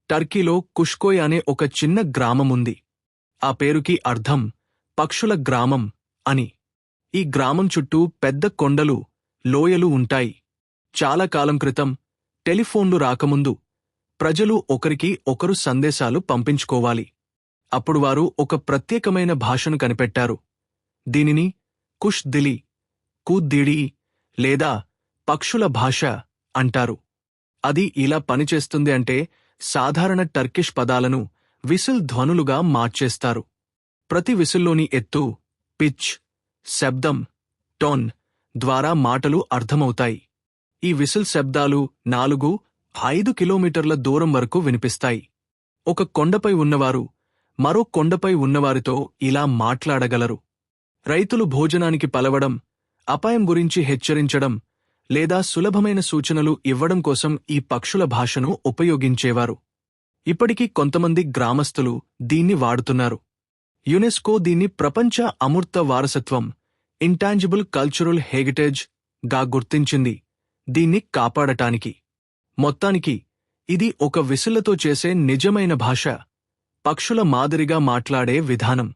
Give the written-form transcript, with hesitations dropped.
టర్కీలో కుష్కోయ్ అనే ఒక చిన్న గ్రామముంది. ఆ పేరుకి అర్థం పక్షుల గ్రామం అని. ఈ గ్రామం చుట్టూ పెద్ద కొండలు, లోయలు ఉంటాయి. చాలా కాలం క్రితం, టెలిఫోన్లు రాకముందు, ప్రజలు ఒకరికి ఒకరు సందేశాలు పంపించుకోవాలి. అప్పుడు వారు ఒక ప్రత్యేకమైన భాషను కనిపెట్టారు. దీనిని కుష్ దిలి, కూద్దిడి లేదా పక్షుల భాష అంటారు. అది ఇలా పనిచేస్తుంది అంటే సాధారణ టర్కిష్ పదాలను విసిల్ ధ్వనులుగా మార్చేస్తారు. ప్రతి విసిల్లోని ఎత్తు, పిచ్, శబ్దం, టోన్ ద్వారా మాటలు అర్థమవుతాయి. ఈ విసిల్ శబ్దాలు 4-5 కిలోమీటర్ల దూరం వరకు వినిపిస్తాయి. ఒక కొండపై ఉన్నవారు మరో కొండపై ఉన్నవారితో ఇలా మాట్లాడగలరు. రైతులు భోజనానికి పలవడం, అపాయం గురించి హెచ్చరించడం లేదా సులభమైన సూచనలు ఇవ్వడం కోసం ఈ పక్షుల భాషను ఉపయోగించేవారు. ఇప్పటికీ కొంతమంది గ్రామస్తులు దీన్ని వాడుతున్నారు. యునెస్కో దీన్ని ప్రపంచ అమూర్త వారసత్వం ఇంటాంజిబుల్ కల్చరల్ హెరిటేజ్ గా గుర్తించింది, దీన్ని కాపాడటానికి. మొత్తానికి ఇది ఒక విసిల్లతో చేసే నిజమైన భాష, పక్షుల మాదిరిగా మాట్లాడే విధానం.